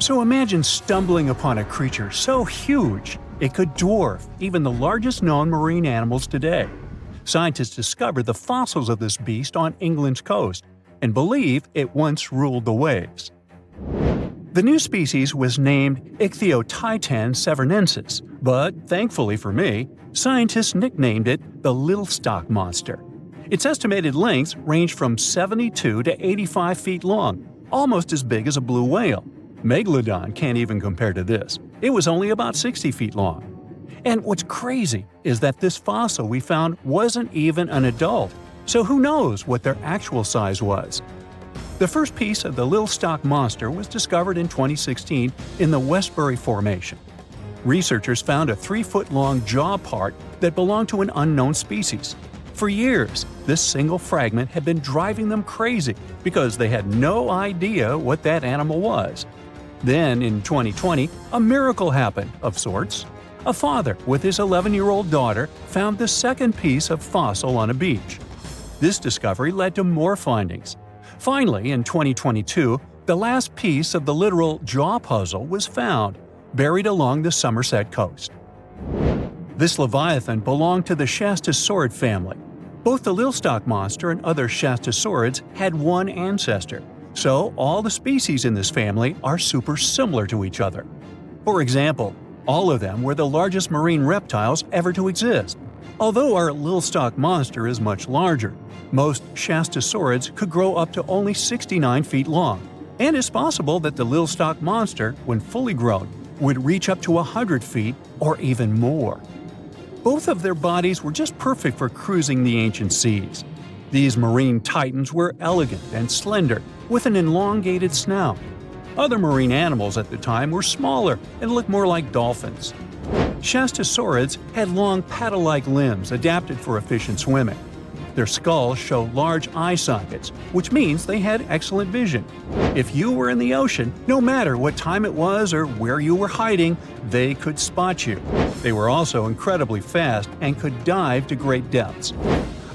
So imagine stumbling upon a creature so huge it could dwarf even the largest known marine animals today. Scientists discovered the fossils of this beast on England's coast and believe it once ruled the waves. The new species was named Ichthyotitan severnensis, but thankfully for me, scientists nicknamed it the Little Stock Monster. Its estimated lengths range from 72 to 85 feet long, almost as big as a blue whale. Megalodon can't even compare to this. It was only about 60 feet long. And what's crazy is that this fossil we found wasn't even an adult, so who knows what their actual size was. The first piece of the Little Stock Monster was discovered in 2016 in the Westbury Formation. Researchers found a 3-foot-long jaw part that belonged to an unknown species. For years, this single fragment had been driving them crazy because they had no idea what that animal was. Then, in 2020, a miracle happened, of sorts. A father with his 11-year-old daughter found the second piece of fossil on a beach. This discovery led to more findings. Finally, in 2022, the last piece of the literal jaw puzzle was found, buried along the Somerset coast. This leviathan belonged to the Shasttosaurid family. Both the Little Stock Monster and other Shasttosauриds had one ancestor, so all the species in this family are super similar to each other. For example, all of them were the largest marine reptiles ever to exist. Although our Little Stock Monster is much larger, most Shasttosauриds could grow up to only 69 feet long, and it's possible that the Little Stock Monster, when fully grown, would reach up to 100 feet or even more. Both of their bodies were just perfect for cruising the ancient seas. These marine titans were elegant and slender, with an elongated snout. Other marine animals at the time were smaller and looked more like dolphins. Shasttosauриds had long paddle-like limbs adapted for efficient swimming. Their skulls show large eye sockets, which means they had excellent vision. If you were in the ocean, no matter what time it was or where you were hiding, they could spot you. They were also incredibly fast and could dive to great depths.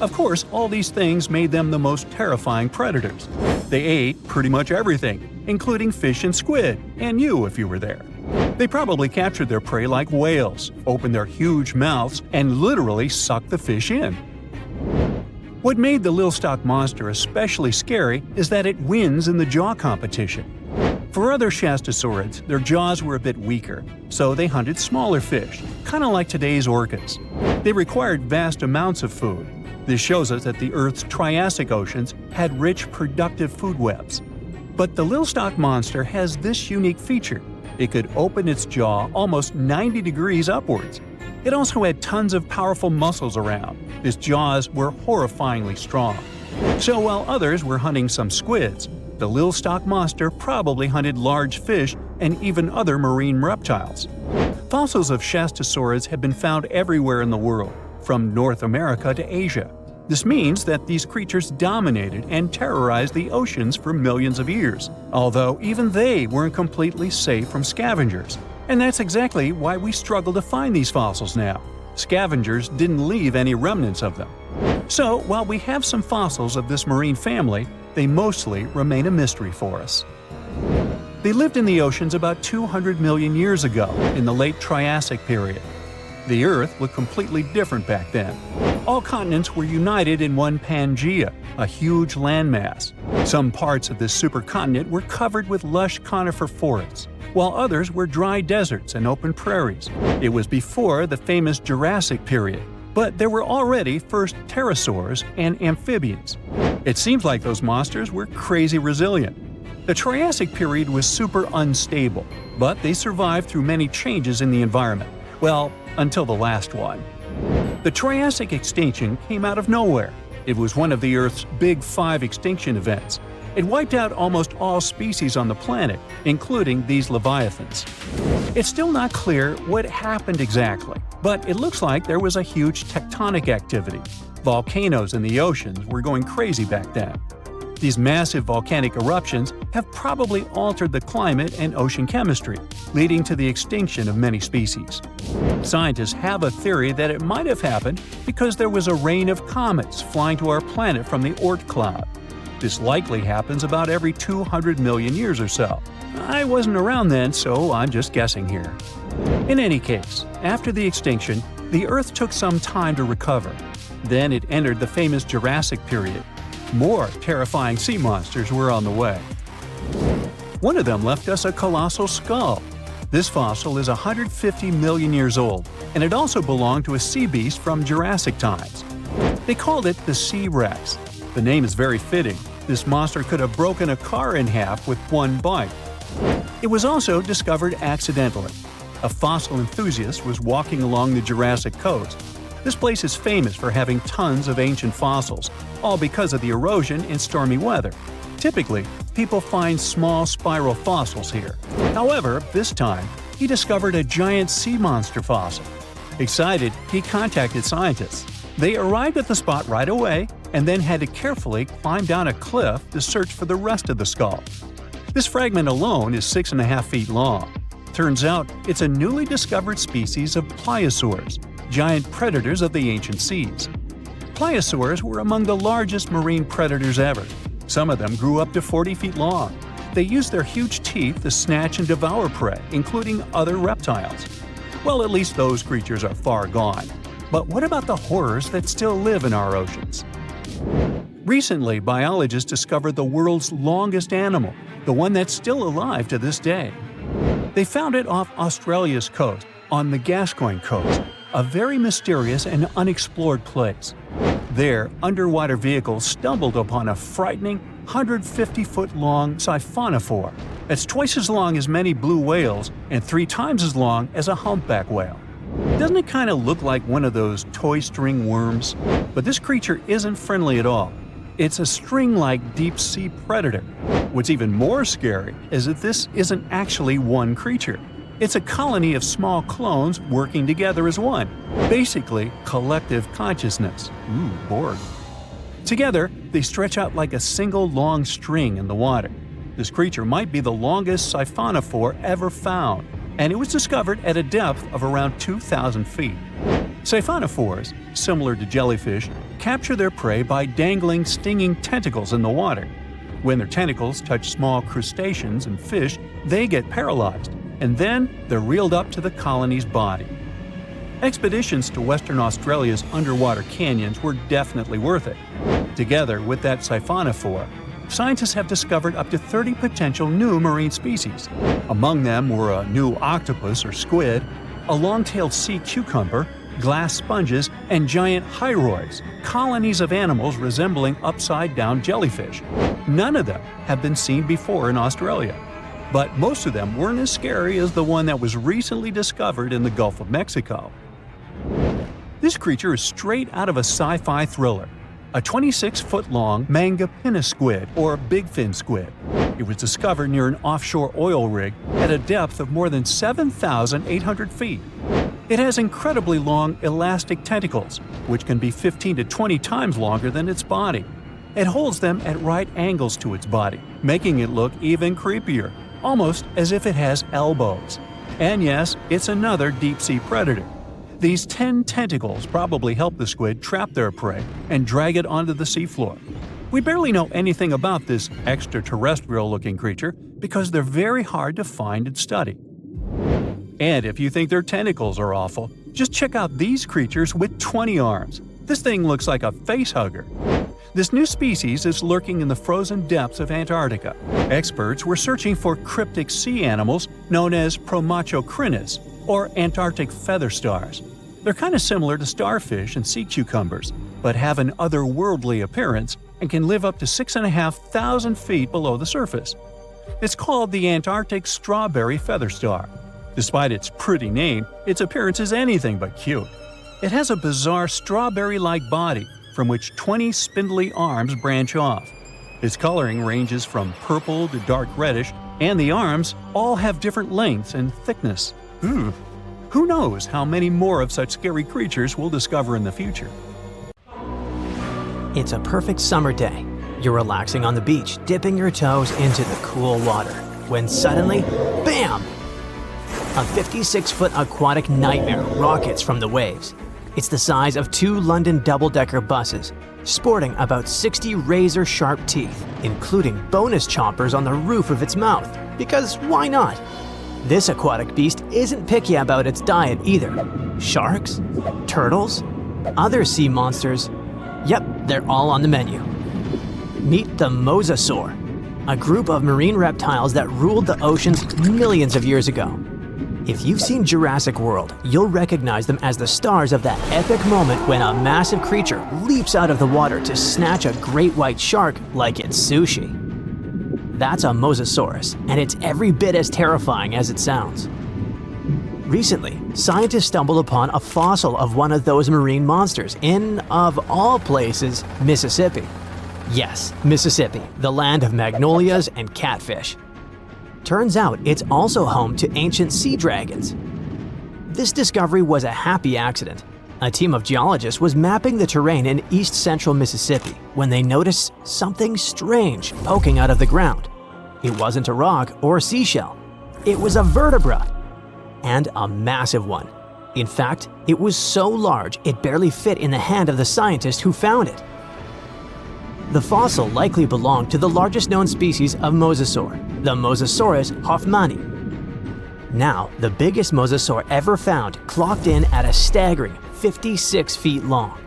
Of course, all these things made them the most terrifying predators. They ate pretty much everything, including fish and squid, and you if you were there. They probably captured their prey like whales, opened their huge mouths, and literally sucked the fish in. What made the Little Stock Monster especially scary is that it wins in the jaw competition. For other Shasttosauриds, their jaws were a bit weaker, so they hunted smaller fish, kind of like today's orcas. They required vast amounts of food. This shows us that the Earth's Triassic oceans had rich, productive food webs. But the Little Stock Monster has this unique feature. It could open its jaw almost 90 degrees upwards. It also had tons of powerful muscles around. Its jaws were horrifyingly strong. So while others were hunting some squids, the Little Stock Monster probably hunted large fish and even other marine reptiles. Fossils of Shasttosauриds have been found everywhere in the world, from North America to Asia. This means that these creatures dominated and terrorized the oceans for millions of years, although even they weren't completely safe from scavengers. And that's exactly why we struggle to find these fossils now. Scavengers didn't leave any remnants of them. So, while we have some fossils of this marine family, they mostly remain a mystery for us. They lived in the oceans about 200 million years ago, in the late Triassic period. The Earth looked completely different back then. All continents were united in one Pangaea, a huge landmass. Some parts of this supercontinent were covered with lush conifer forests, while others were dry deserts and open prairies. It was before the famous Jurassic period, but there were already first pterosaurs and amphibians. It seems like those monsters were crazy resilient. The Triassic period was super unstable, but they survived through many changes in the environment. Well, until the last one. The Triassic extinction came out of nowhere. It was one of the Earth's big 5 extinction events. It wiped out almost all species on the planet, including these leviathans. It's still not clear what happened exactly, but it looks like there was a huge tectonic activity. Volcanoes in the oceans were going crazy back then. These massive volcanic eruptions have probably altered the climate and ocean chemistry, leading to the extinction of many species. Scientists have a theory that it might have happened because there was a rain of comets flying to our planet from the Oort cloud. This likely happens about every 200 million years or so. I wasn't around then, so I'm just guessing here. In any case, after the extinction, the Earth took some time to recover. Then it entered the famous Jurassic period. More terrifying sea monsters were on the way. One of them left us a colossal skull. This fossil is 150 million years old, and it also belonged to a sea beast from Jurassic times. They called it the Sea Rex. The name is very fitting. This monster could have broken a car in half with one bite. It was also discovered accidentally. A fossil enthusiast was walking along the Jurassic coast. This place is famous for having tons of ancient fossils, all because of the erosion in stormy weather. Typically, people find small spiral fossils here. However, this time, he discovered a giant sea monster fossil. Excited, he contacted scientists. They arrived at the spot right away and then had to carefully climb down a cliff to search for the rest of the skull. This fragment alone is 6.5 feet long. Turns out, it's a newly discovered species of pliosaurs, giant predators of the ancient seas. Pliosaurs were among the largest marine predators ever. Some of them grew up to 40 feet long. They used their huge teeth to snatch and devour prey, including other reptiles. Well, at least those creatures are far gone. But what about the horrors that still live in our oceans? Recently, biologists discovered the world's longest animal, the one that's still alive to this day. They found it off Australia's coast, on the Gascoyne coast, a very mysterious and unexplored place. There, underwater vehicles stumbled upon a frightening 150-foot-long siphonophore. That's twice as long as many blue whales and 3 times as long as a humpback whale. Doesn't it kind of look like one of those toy string worms? But this creature isn't friendly at all. It's a string-like deep-sea predator. What's even more scary is that this isn't actually one creature. It's a colony of small clones working together as one. Basically, collective consciousness. Ooh, Borg. Together, they stretch out like a single long string in the water. This creature might be the longest siphonophore ever found, and it was discovered at a depth of around 2,000 feet. Siphonophores, similar to jellyfish, capture their prey by dangling stinging tentacles in the water. When their tentacles touch small crustaceans and fish, they get paralyzed, and then they're reeled up to the colony's body. Expeditions to Western Australia's underwater canyons were definitely worth it. Together with that siphonophore, scientists have discovered up to 30 potential new marine species. Among them were a new octopus or squid, a long-tailed sea cucumber, glass sponges, and giant hyroids, colonies of animals resembling upside-down jellyfish. None of them have been seen before in Australia. But most of them weren't as scary as the one that was recently discovered in the Gulf of Mexico. This creature is straight out of a sci-fi thriller, a 26-foot-long mangapinna squid or bigfin squid. It was discovered near an offshore oil rig at a depth of more than 7,800 feet. It has incredibly long elastic tentacles, which can be 15 to 20 times longer than its body. It holds them at right angles to its body, making it look even creepier, almost as if it has elbows. And yes, it's another deep-sea predator. These 10 tentacles probably help the squid trap their prey and drag it onto the seafloor. We barely know anything about this extraterrestrial-looking creature because they're very hard to find and study. And if you think their tentacles are awful, just check out these creatures with 20 arms. This thing looks like a facehugger. This new species is lurking in the frozen depths of Antarctica. Experts were searching for cryptic sea animals known as Promachocrinus, or Antarctic feather stars. They're kind of similar to starfish and sea cucumbers, but have an otherworldly appearance and can live up to 6,500 feet below the surface. It's called the Antarctic strawberry feather star. Despite its pretty name, its appearance is anything but cute. It has a bizarre strawberry-like body from which 20 spindly arms branch off. Its coloring ranges from purple to dark reddish, and the arms all have different lengths and thickness. Ooh. Who knows how many more of such scary creatures we'll discover in the future. It's a perfect summer day. You're relaxing on the beach, dipping your toes into the cool water, when suddenly, BAM! A 56-foot aquatic nightmare rockets from the waves. It's the size of 2 London double-decker buses, sporting about 60 razor-sharp teeth, including bonus chompers on the roof of its mouth, because why not? This aquatic beast isn't picky about its diet either. Sharks? Turtles? Other sea monsters? Yep, they're all on the menu. Meet the Mosasaur, a group of marine reptiles that ruled the oceans millions of years ago. If you've seen Jurassic World, you'll recognize them as the stars of that epic moment when a massive creature leaps out of the water to snatch a great white shark like it's sushi. That's a Mosasaurus, and it's every bit as terrifying as it sounds. Recently, scientists stumbled upon a fossil of one of those marine monsters in, of all places, Mississippi. Yes, Mississippi, the land of magnolias and catfish. Turns out it's also home to ancient sea dragons. This discovery was a happy accident. A team of geologists was mapping the terrain in east-central Mississippi when they noticed something strange poking out of the ground. It wasn't a rock or a seashell. It was a vertebra, and a massive one. In fact, it was so large it barely fit in the hand of the scientist who found it. The fossil likely belonged to the largest known species of mosasaur, the Mosasaurus hoffmanni. Now, the biggest mosasaur ever found clocked in at a staggering 56 feet long.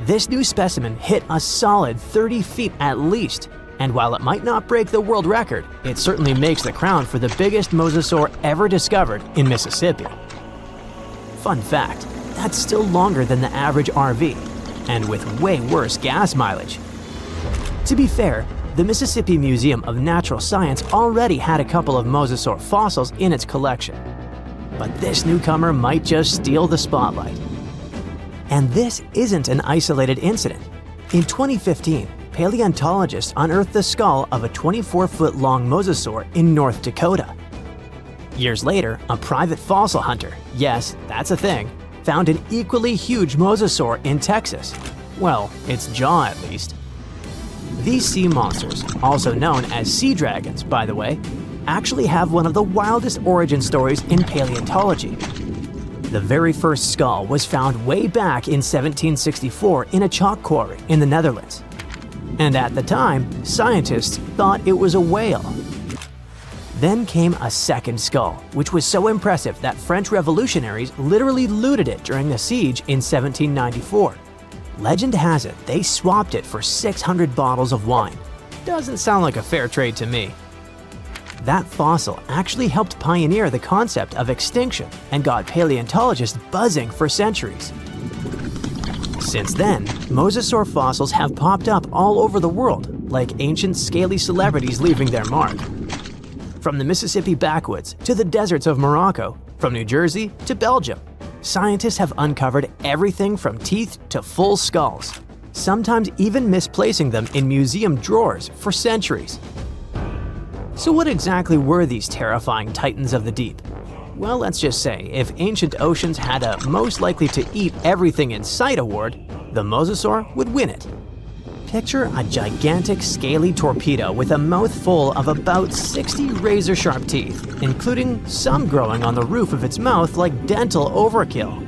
This new specimen hit a solid 30 feet at least, and while it might not break the world record, it certainly makes the crown for the biggest mosasaur ever discovered in Mississippi. Fun fact, that's still longer than the average RV, and with way worse gas mileage. To be fair, the Mississippi Museum of Natural Science already had a couple of mosasaur fossils in its collection. But this newcomer might just steal the spotlight. And this isn't an isolated incident. In 2015, paleontologists unearthed the skull of a 24-foot-long mosasaur in North Dakota. Years later, a private fossil hunter, yes, that's a thing, found an equally huge mosasaur in Texas. Well, its jaw at least. These sea monsters, also known as sea dragons, by the way, actually have one of the wildest origin stories in paleontology. The very first skull was found way back in 1764 in a chalk quarry in the Netherlands. And at the time, scientists thought it was a whale. Then came a second skull, which was so impressive that French revolutionaries literally looted it during the siege in 1794. Legend has it they swapped it for 600 bottles of wine. Doesn't sound like a fair trade to me. That fossil actually helped pioneer the concept of extinction and got paleontologists buzzing for centuries. Since then, mosasaur fossils have popped up all over the world, like ancient scaly celebrities leaving their mark. From the Mississippi backwoods to the deserts of Morocco, from New Jersey to Belgium, scientists have uncovered everything from teeth to full skulls, sometimes even misplacing them in museum drawers for centuries. So what exactly were these terrifying titans of the deep? Well, let's just say, if ancient oceans had a most likely to eat everything in sight award, the mosasaur would win it. Picture a gigantic scaly torpedo with a mouth full of about 60 razor-sharp teeth, including some growing on the roof of its mouth like dental overkill.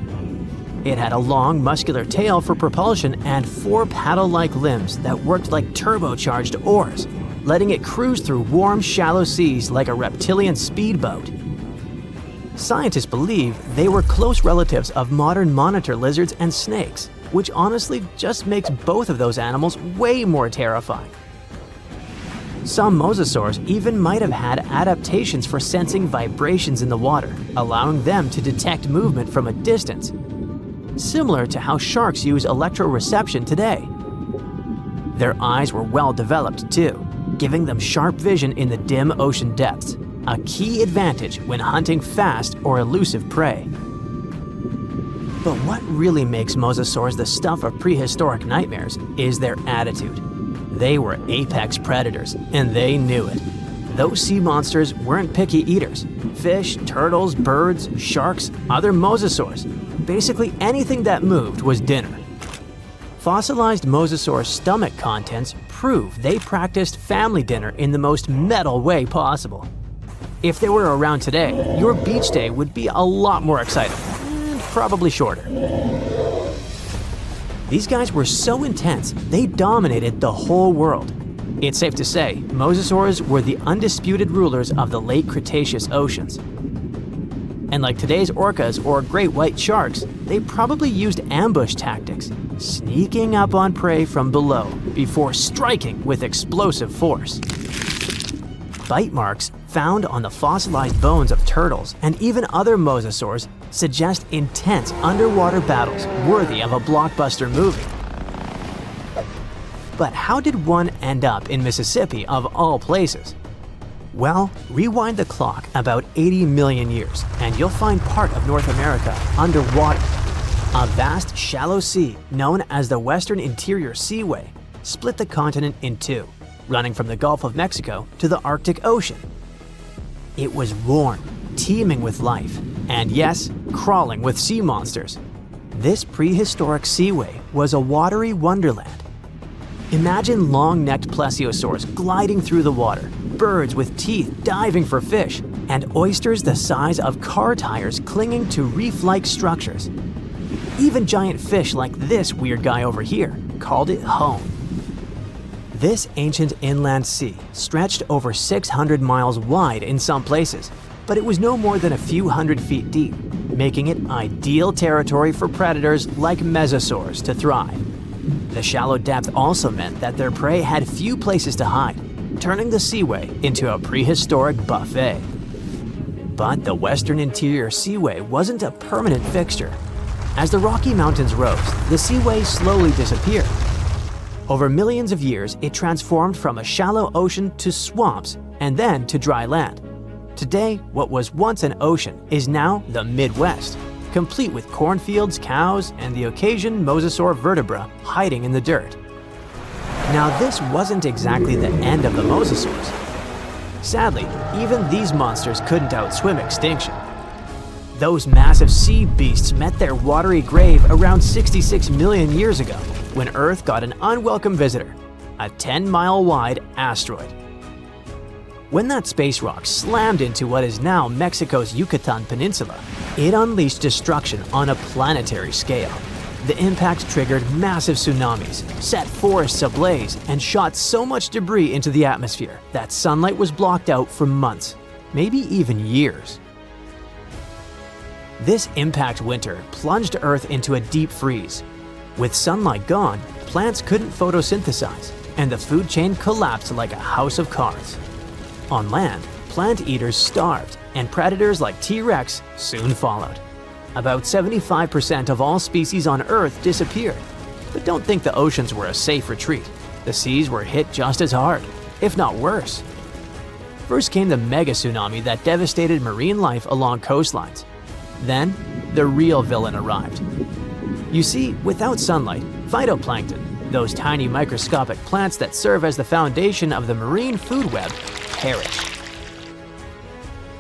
It had a long, muscular tail for propulsion and 4 paddle-like limbs that worked like turbocharged oars, letting it cruise through warm, shallow seas like a reptilian speedboat. Scientists believe they were close relatives of modern monitor lizards and snakes, which honestly just makes both of those animals way more terrifying. Some mosasaurs even might have had adaptations for sensing vibrations in the water, allowing them to detect movement from a distance, similar to how sharks use electroreception today. Their eyes were well developed too, giving them sharp vision in the dim ocean depths, a key advantage when hunting fast or elusive prey. But what really makes mosasaurs the stuff of prehistoric nightmares is their attitude. They were apex predators, and they knew it. Those sea monsters weren't picky eaters. Fish, turtles, birds, sharks, other mosasaurs. Basically anything that moved was dinner. Fossilized mosasaur stomach contents prove they practiced family dinner in the most metal way possible. If they were around today, your beach day would be a lot more exciting. Probably shorter. These guys were so intense, they dominated the whole world. It's safe to say, mosasaurs were the undisputed rulers of the late Cretaceous oceans. And like today's orcas or great white sharks, they probably used ambush tactics, sneaking up on prey from below before striking with explosive force. Bite marks found on the fossilized bones of turtles and even other mosasaurs suggest intense underwater battles worthy of a blockbuster movie. But how did one end up in Mississippi of all places? Well, rewind the clock about 80 million years and you'll find part of North America underwater. A vast shallow sea known as the Western Interior Seaway split the continent in two, running from the Gulf of Mexico to the Arctic Ocean. It was warm, teeming with life, and yes, crawling with sea monsters. This prehistoric seaway was a watery wonderland. Imagine long-necked plesiosaurs gliding through the water, birds with teeth diving for fish, and oysters the size of car tires clinging to reef-like structures. Even giant fish like this weird guy over here called it home. This ancient inland sea stretched over 600 miles wide in some places, but it was no more than a few hundred feet deep, making it ideal territory for predators like mesosaurs to thrive. The shallow depth also meant that their prey had few places to hide, turning the seaway into a prehistoric buffet. But the Western Interior Seaway wasn't a permanent fixture. As the Rocky Mountains rose, the seaway slowly disappeared. Over millions of years, it transformed from a shallow ocean to swamps and then to dry land. Today, what was once an ocean is now the Midwest, complete with cornfields, cows, and the occasion mosasaur vertebra hiding in the dirt. Now, this wasn't exactly the end of the mosasaurs. Sadly, even these monsters couldn't outswim extinction. Those massive sea beasts met their watery grave around 66 million years ago, when Earth got an unwelcome visitor, a 10-mile-wide asteroid. When that space rock slammed into what is now Mexico's Yucatan Peninsula, it unleashed destruction on a planetary scale. The impact triggered massive tsunamis, set forests ablaze, and shot so much debris into the atmosphere that sunlight was blocked out for months, maybe even years. This impact winter plunged Earth into a deep freeze. With sunlight gone, plants couldn't photosynthesize, and the food chain collapsed like a house of cards. On land, plant eaters starved, and predators like T-Rex soon followed. About 75% of all species on Earth disappeared. But don't think the oceans were a safe retreat. The seas were hit just as hard, if not worse. First came the mega tsunami that devastated marine life along coastlines. Then, the real villain arrived. You see, without sunlight, phytoplankton, those tiny microscopic plants that serve as the foundation of the marine food web, perished.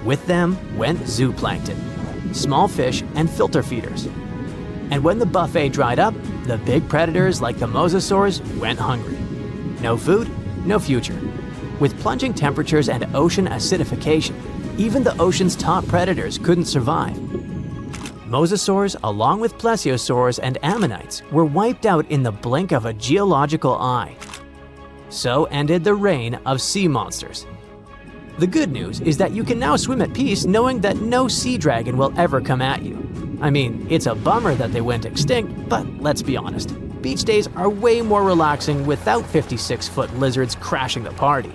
With them went zooplankton, small fish and filter feeders. And when the buffet dried up, the big predators like the mosasaurs went hungry. No food, no future. With plunging temperatures and ocean acidification, even the ocean's top predators couldn't survive. Mosasaurs, along with plesiosaurs and ammonites, were wiped out in the blink of a geological eye. So ended the reign of sea monsters. The good news is that you can now swim at peace knowing that no sea dragon will ever come at you. I mean, it's a bummer that they went extinct, but let's be honest. Beach days are way more relaxing without 56-foot lizards crashing the party.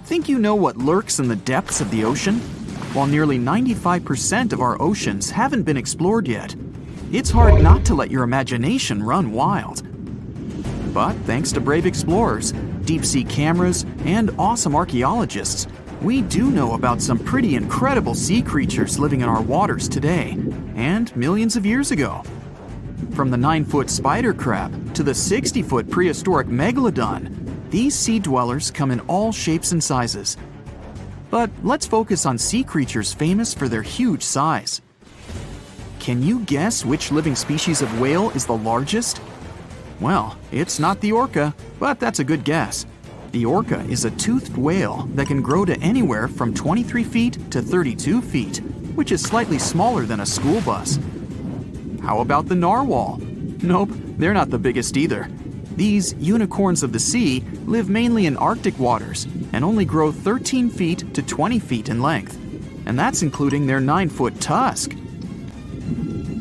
Think you know what lurks in the depths of the ocean? While nearly 95% of our oceans haven't been explored yet, it's hard not to let your imagination run wild. But thanks to brave explorers, deep-sea cameras, and awesome archaeologists, we do know about some pretty incredible sea creatures living in our waters today, and millions of years ago. From the 9-foot spider crab to the 60-foot prehistoric megalodon, these sea dwellers come in all shapes and sizes. But let's focus on sea creatures famous for their huge size. Can you guess which living species of whale is the largest? Well, it's not the orca, but that's a good guess. The orca is a toothed whale that can grow to anywhere from 23 feet to 32 feet, which is slightly smaller than a school bus. How about the narwhal? Nope, they're not the biggest either. These unicorns of the sea live mainly in Arctic waters and only grow 13 feet to 20 feet in length. And that's including their 9-foot tusk.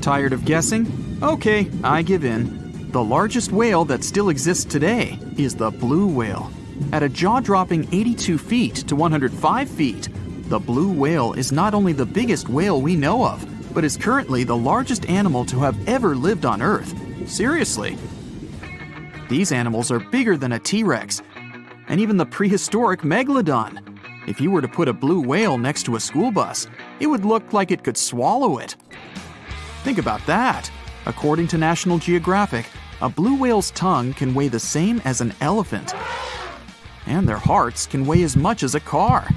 Tired of guessing? Okay, I give in. The largest whale that still exists today is the blue whale. At a jaw-dropping 82 feet to 105 feet, the blue whale is not only the biggest whale we know of, but is currently the largest animal to have ever lived on Earth. Seriously. These animals are bigger than a T-Rex, and even the prehistoric megalodon. If you were to put a blue whale next to a school bus, it would look like it could swallow it. Think about that. According to National Geographic, a blue whale's tongue can weigh the same as an elephant. And their hearts can weigh as much as a car.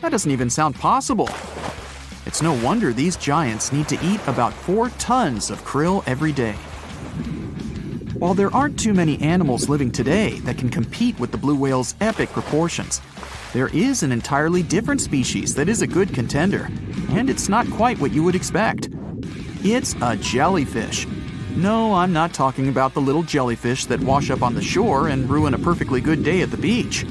That doesn't even sound possible. It's no wonder these giants need to eat about 4 tons of krill every day. While there aren't too many animals living today that can compete with the blue whale's epic proportions, there is an entirely different species that is a good contender, and it's not quite what you would expect. It's a jellyfish. No, I'm not talking about the little jellyfish that wash up on the shore and ruin a perfectly good day at the beach.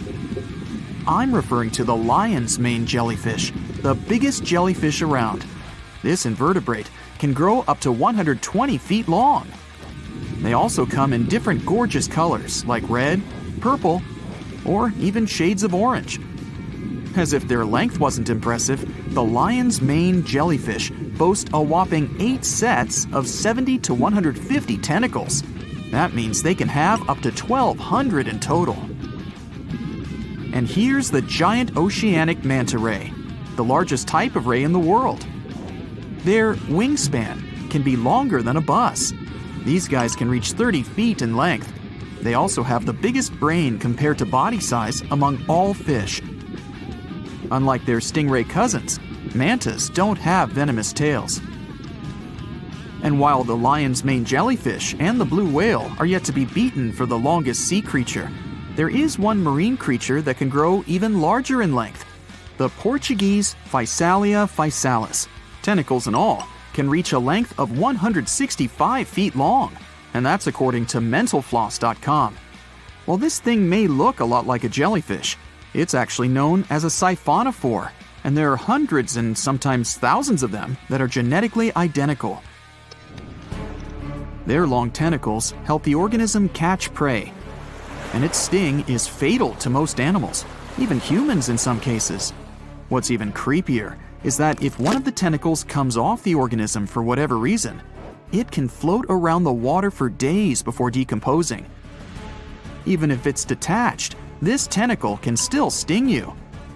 I'm referring to the lion's mane jellyfish, the biggest jellyfish around. This invertebrate can grow up to 120 feet long. They also come in different gorgeous colors like red, purple, or even shades of orange. As if their length wasn't impressive, the lion's mane jellyfish boast a whopping 8 sets of 70 to 150 tentacles. That means they can have up to 1,200 in total. And here's the giant oceanic manta ray, the largest type of ray in the world. Their wingspan can be longer than a bus. These guys can reach 30 feet in length. They also have the biggest brain compared to body size among all fish. Unlike their stingray cousins, mantas don't have venomous tails. And while the lion's mane jellyfish and the blue whale are yet to be beaten for the longest sea creature, there is one marine creature that can grow even larger in length. The Portuguese Physalia physalis, tentacles and all, can reach a length of 165 feet long, and that's according to mentalfloss.com. While this thing may look a lot like a jellyfish, it's actually known as a siphonophore, and there are hundreds and sometimes thousands of them that are genetically identical. Their long tentacles help the organism catch prey, and its sting is fatal to most animals, even humans in some cases. What's even creepier is that if one of the tentacles comes off the organism for whatever reason, it can float around the water for days before decomposing. Even if it's detached, this tentacle can still sting you.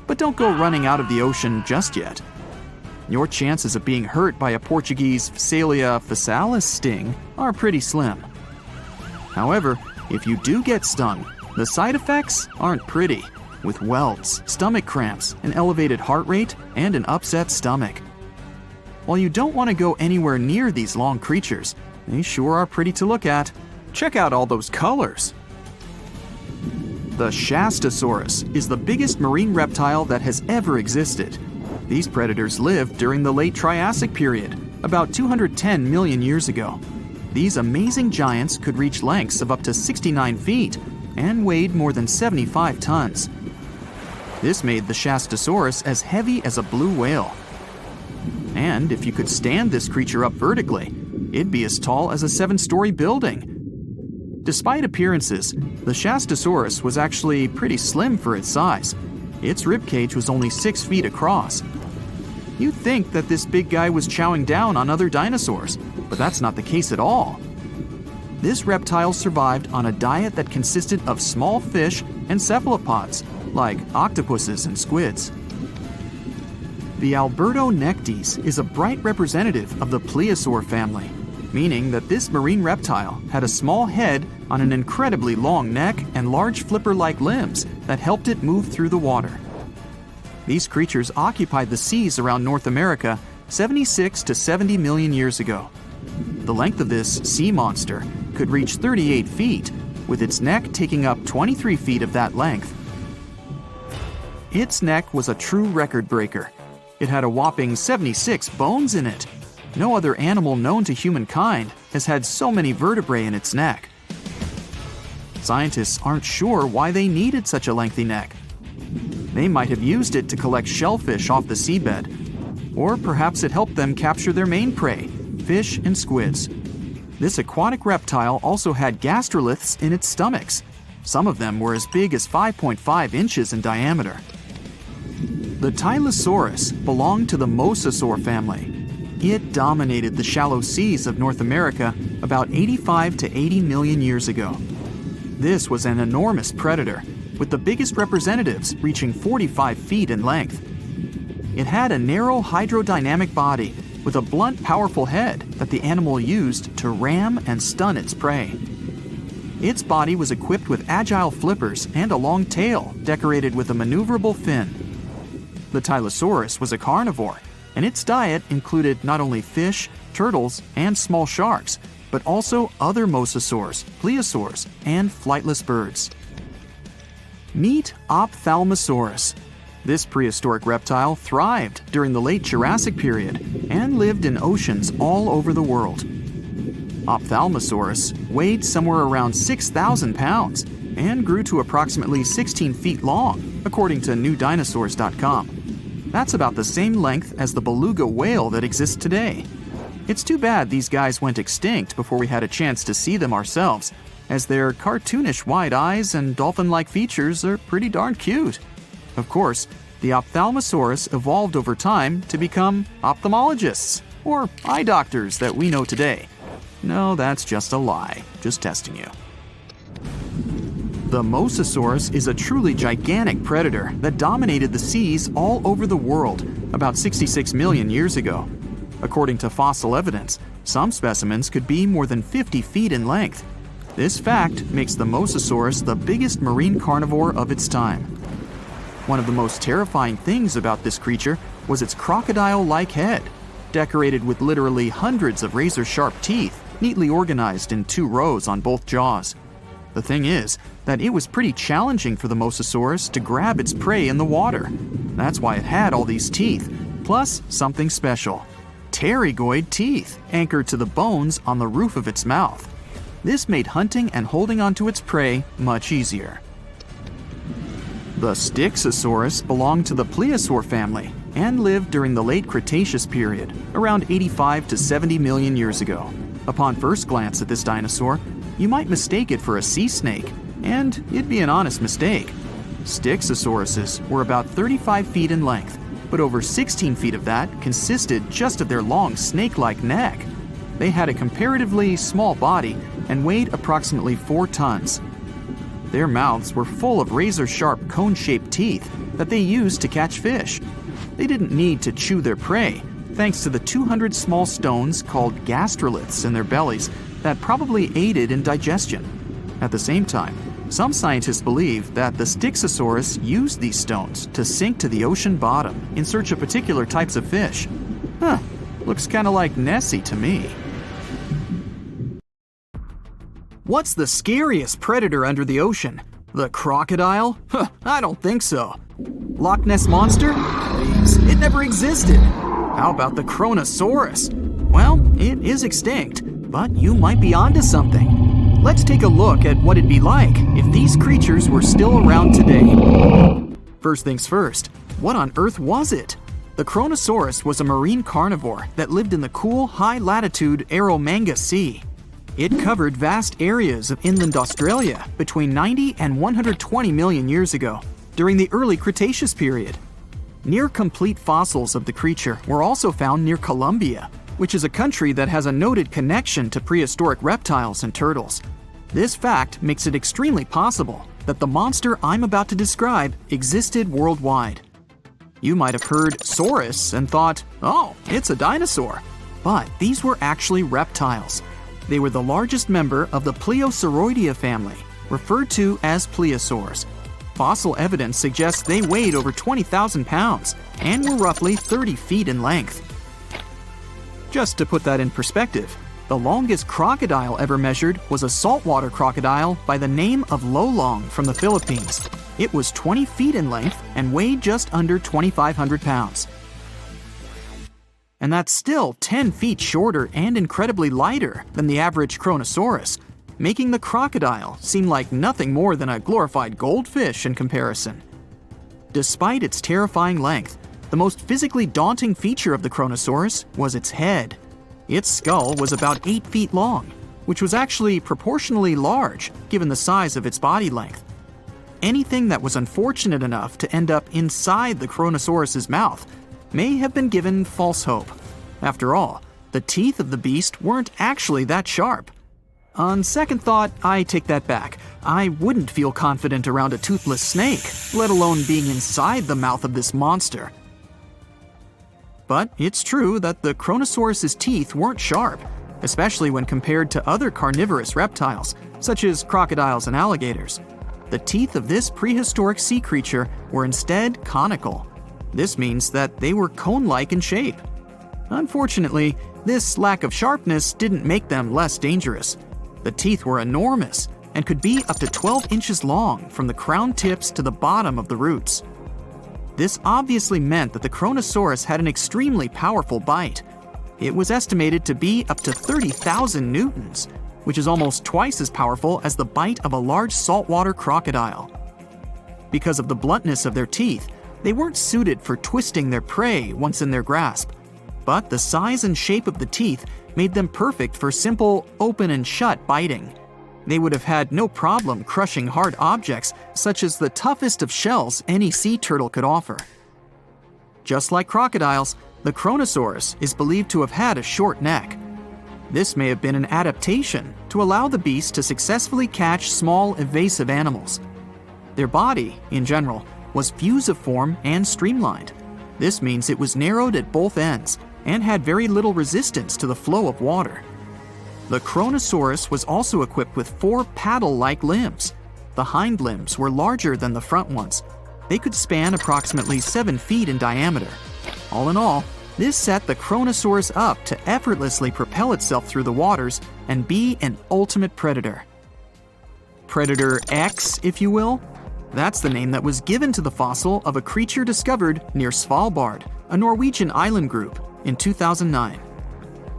But don't go running out of the ocean just yet. Your chances of being hurt by a Portuguese Physalia physalis sting are pretty slim. However, if you do get stung, the side effects aren't pretty, with welts, stomach cramps, an elevated heart rate, and an upset stomach. While you don't want to go anywhere near these long creatures, they sure are pretty to look at. Check out all those colors. The Shasttosaurid is the biggest marine reptile that has ever existed. These predators lived during the late Triassic period, about 210 million years ago. These amazing giants could reach lengths of up to 69 feet and weighed more than 75 tons. This made the Shasttosaurid as heavy as a blue whale. And if you could stand this creature up vertically, it'd be as tall as a 7-story building. Despite appearances, the Shasttosaurid was actually pretty slim for its size. Its ribcage was only 6 feet across. You'd think that this big guy was chowing down on other dinosaurs, but that's not the case at all. This reptile survived on a diet that consisted of small fish and cephalopods, like octopuses and squids. The Albertonectes is a bright representative of the plesiosaur family, meaning that this marine reptile had a small head on an incredibly long neck and large flipper-like limbs that helped it move through the water. These creatures occupied the seas around North America 76 to 70 million years ago. The length of this sea monster could reach 38 feet, with its neck taking up 23 feet of that length. Its neck was a true record breaker. It had a whopping 76 bones in it. No other animal known to humankind has had so many vertebrae in its neck. Scientists aren't sure why they needed such a lengthy neck. They might have used it to collect shellfish off the seabed, or perhaps it helped them capture their main prey, fish and squids. This aquatic reptile also had gastroliths in its stomachs. Some of them were as big as 5.5 inches in diameter. The Tylosaurus belonged to the Mosasaur family. It dominated the shallow seas of North America about 85 to 80 million years ago. This was an enormous predator, with the biggest representatives reaching 45 feet in length. It had a narrow hydrodynamic body with a blunt, powerful head that the animal used to ram and stun its prey. Its body was equipped with agile flippers and a long tail decorated with a maneuverable fin. The Tylosaurus was a carnivore, and its diet included not only fish, turtles, and small sharks, but also other mosasaurs, plesiosaurs, and flightless birds. Meet Ophthalmosaurus. This prehistoric reptile thrived during the late Jurassic period and lived in oceans all over the world. Ophthalmosaurus weighed somewhere around 6,000 pounds and grew to approximately 16 feet long, according to newdinosaurs.com. That's about the same length as the beluga whale that exists today. It's too bad these guys went extinct before we had a chance to see them ourselves, as their cartoonish wide eyes and dolphin-like features are pretty darn cute. Of course, the Ophthalmosaurus evolved over time to become ophthalmologists, or eye doctors that we know today. No, that's just a lie. Just testing you. The Mosasaurus is a truly gigantic predator that dominated the seas all over the world about 66 million years ago. According to fossil evidence, some specimens could be more than 50 feet in length. This fact makes the Mosasaurus the biggest marine carnivore of its time. One of the most terrifying things about this creature was its crocodile-like head, decorated with literally hundreds of razor-sharp teeth neatly organized in 2 rows on both jaws. The thing is that it was pretty challenging for the Mosasaurus to grab its prey in the water. That's why it had all these teeth, plus something special: pterygoid teeth anchored to the bones on the roof of its mouth. This made hunting and holding onto its prey much easier. The Styxosaurus belonged to the plesiosaur family and lived during the late Cretaceous period, around 85 to 70 million years ago. Upon first glance at this dinosaur, you might mistake it for a sea snake, and it'd be an honest mistake. Styxosauruses were about 35 feet in length, but over 16 feet of that consisted just of their long snake-like neck. They had a comparatively small body and weighed approximately 4 tons. Their mouths were full of razor-sharp cone-shaped teeth that they used to catch fish. They didn't need to chew their prey, thanks to the 200 small stones called gastroliths in their bellies that probably aided in digestion. At the same time, some scientists believe that the Styxosaurus used these stones to sink to the ocean bottom in search of particular types of fish. Looks kinda like Nessie to me. What's the scariest predator under the ocean? The crocodile? I don't think so. Loch Ness Monster? Please, it never existed. How about the Chronosaurus? Well, it is extinct, but you might be onto something. Let's take a look at what it'd be like if these creatures were still around today. First things first, what on earth was it? The Chronosaurus was a marine carnivore that lived in the cool, high-latitude Eromanga Sea. It covered vast areas of inland Australia between 90 and 120 million years ago, during the early Cretaceous period. Near-complete fossils of the creature were also found near Colombia, which is a country that has a noted connection to prehistoric reptiles and turtles. This fact makes it extremely possible that the monster I'm about to describe existed worldwide. You might have heard saurus and thought, oh, it's a dinosaur. But these were actually reptiles. They were the largest member of the Plesiosauridae family, referred to as plesiosaurs. Fossil evidence suggests they weighed over 20,000 pounds and were roughly 30 feet in length. Just to put that in perspective, the longest crocodile ever measured was a saltwater crocodile by the name of Lolong from the Philippines. It was 20 feet in length and weighed just under 2,500 pounds. and that's still 10 feet shorter and incredibly lighter than the average Chronosaurus, making the crocodile seem like nothing more than a glorified goldfish in comparison. Despite its terrifying length, the most physically daunting feature of the Chronosaurus was its head. Its skull was about 8 feet long, which was actually proportionally large given the size of its body length. Anything that was unfortunate enough to end up inside the Chronosaurus's mouth may have been given false hope. After all, the teeth of the beast weren't actually that sharp. On second thought, I take that back. I wouldn't feel confident around a toothless snake, let alone being inside the mouth of this monster. But it's true that the Chronosaurus's teeth weren't sharp, especially when compared to other carnivorous reptiles, such as crocodiles and alligators. The teeth of this prehistoric sea creature were instead conical. This means that they were cone-like in shape. Unfortunately, this lack of sharpness didn't make them less dangerous. The teeth were enormous and could be up to 12 inches long from the crown tips to the bottom of the roots. This obviously meant that the Chronosaurus had an extremely powerful bite. It was estimated to be up to 30,000 newtons, which is almost twice as powerful as the bite of a large saltwater crocodile. Because of the bluntness of their teeth, they weren't suited for twisting their prey once in their grasp. But the size and shape of the teeth made them perfect for simple open and shut biting. They would have had no problem crushing hard objects such as the toughest of shells any sea turtle could offer. Just like crocodiles, the Chronosaurus is believed to have had a short neck. This may have been an adaptation to allow the beast to successfully catch small, evasive animals. Their body, in general, was fusiform and streamlined. This means it was narrowed at both ends and had very little resistance to the flow of water. The Chronosaurus was also equipped with 4 paddle-like limbs. The hind limbs were larger than the front ones. They could span approximately 7 feet in diameter. All in all, this set the Chronosaurus up to effortlessly propel itself through the waters and be an ultimate predator. Predator X, if you will? That's the name that was given to the fossil of a creature discovered near Svalbard, a Norwegian island group, in 2009.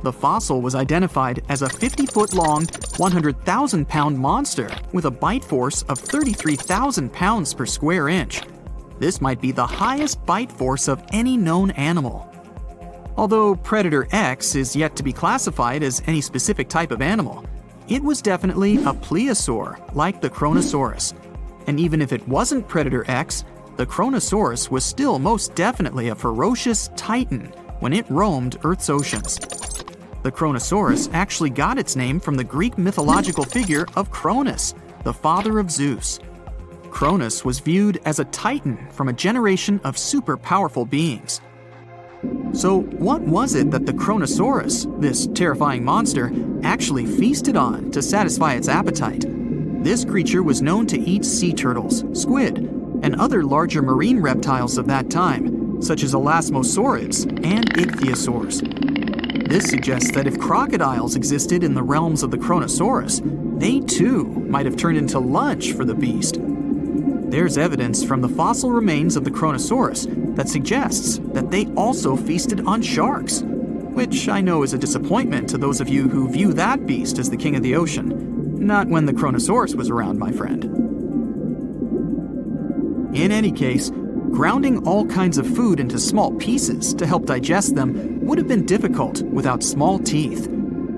The fossil was identified as a 50-foot-long, 100,000-pound monster with a bite force of 33,000 pounds per square inch. This might be the highest bite force of any known animal. Although Predator X is yet to be classified as any specific type of animal, it was definitely a plesiosaur like the Chronosaurus. And even if it wasn't Predator X, the Chronosaurus was still most definitely a ferocious titan when it roamed Earth's oceans. The Chronosaurus actually got its name from the Greek mythological figure of Cronus, the father of Zeus. Cronus was viewed as a titan from a generation of super powerful beings. So what was it that the Chronosaurus, this terrifying monster, actually feasted on to satisfy its appetite? This creature was known to eat sea turtles, squid, and other larger marine reptiles of that time, such as elasmosaurids and ichthyosaurs. This suggests that if crocodiles existed in the realms of the Chronosaurus, they too might have turned into lunch for the beast. There's evidence from the fossil remains of the Chronosaurus that suggests that they also feasted on sharks, which I know is a disappointment to those of you who view that beast as the king of the ocean. Not when the Chronosaurus was around, my friend. In any case, grounding all kinds of food into small pieces to help digest them would have been difficult without small teeth.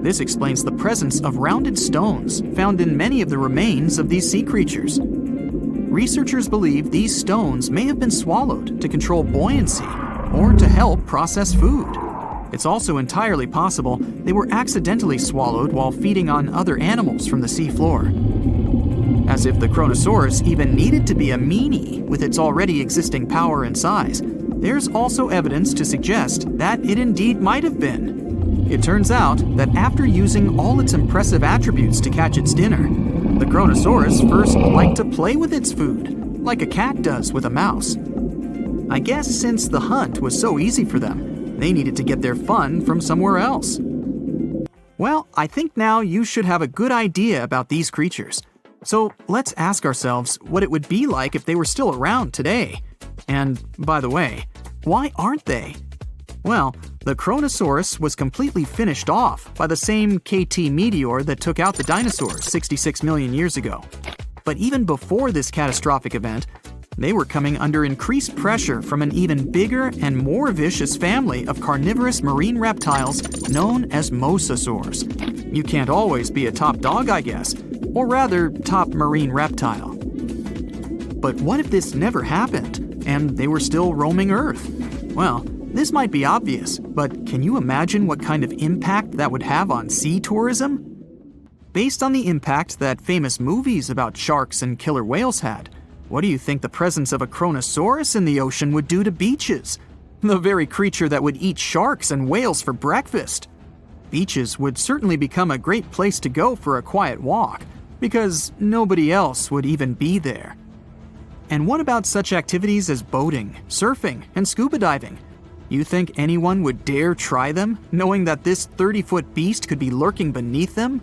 This explains the presence of rounded stones found in many of the remains of these sea creatures. Researchers believe these stones may have been swallowed to control buoyancy or to help process food. It's also entirely possible they were accidentally swallowed while feeding on other animals from the seafloor. As if the Chronosaurus even needed to be a meanie with its already existing power and size, there's also evidence to suggest that it indeed might have been. It turns out that after using all its impressive attributes to catch its dinner, the Chronosaurus first liked to play with its food, like a cat does with a mouse. I guess since the hunt was so easy for them, they needed to get their fun from somewhere else. Well, I think now you should have a good idea about these creatures. So let's ask ourselves what it would be like if they were still around today. And by the way, why aren't they? Well, The Chronosaurus was completely finished off by the same KT meteor that took out the dinosaurs 66 million years ago. But even before this catastrophic event, they were coming under increased pressure from an even bigger and more vicious family of carnivorous marine reptiles known as Mosasaurs. You can't always be a top dog, I guess, or rather, top marine reptile. But what if this never happened, and they were still roaming Earth? Well, this might be obvious, but can you imagine what kind of impact that would have on sea tourism? Based on the impact that famous movies about sharks and killer whales had, what do you think the presence of a Chronosaurus in the ocean would do to beaches? The very creature that would eat sharks and whales for breakfast. Beaches would certainly become a great place to go for a quiet walk, because nobody else would even be there. And what about such activities as boating, surfing, and scuba diving? You think anyone would dare try them, knowing that this 30-foot beast could be lurking beneath them?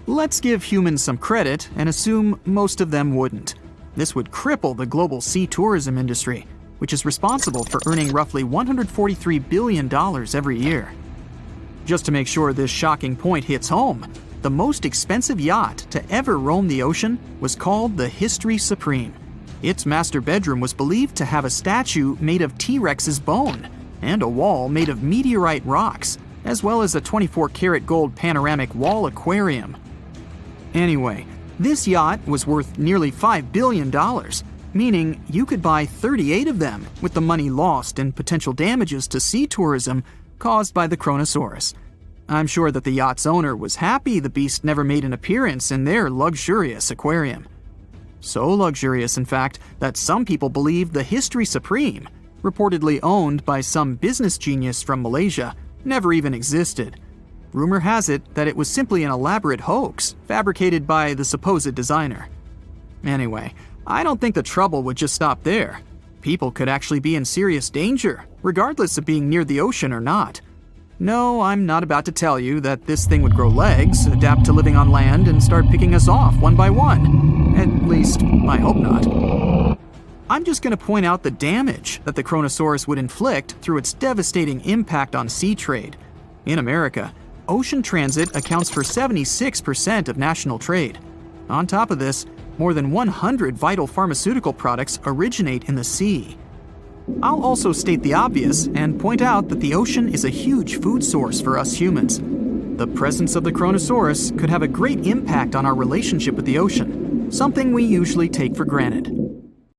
Let's give humans some credit and assume most of them wouldn't. This would cripple the global sea tourism industry, which is responsible for earning roughly $143 billion every year. Just to make sure this shocking point hits home, the most expensive yacht to ever roam the ocean was called the History Supreme. Its master bedroom was believed to have a statue made of T-Rex's bone and a wall made of meteorite rocks, as well as a 24-karat gold panoramic wall aquarium. Anyway, this yacht was worth nearly $5 billion, meaning you could buy 38 of them with the money lost in potential damages to sea tourism caused by the Chronosaurus. I'm sure that the yacht's owner was happy the beast never made an appearance in their luxurious aquarium. So luxurious, in fact, that some people believe the History Supreme, reportedly owned by some business genius from Malaysia, never even existed. Rumor has it that it was simply an elaborate hoax fabricated by the supposed designer. Anyway, I don't think the trouble would just stop there. People could actually be in serious danger, regardless of being near the ocean or not. No, I'm not about to tell you that this thing would grow legs, adapt to living on land, and start picking us off one by one. At least, I hope not. I'm just going to point out the damage that the Chronosaurus would inflict through its devastating impact on sea trade. In America, ocean transit accounts for 76% of national trade. On top of this, more than 100 vital pharmaceutical products originate in the sea. I'll also state the obvious and point out that the ocean is a huge food source for us humans. The presence of the Chronosaurus could have a great impact on our relationship with the ocean, something we usually take for granted.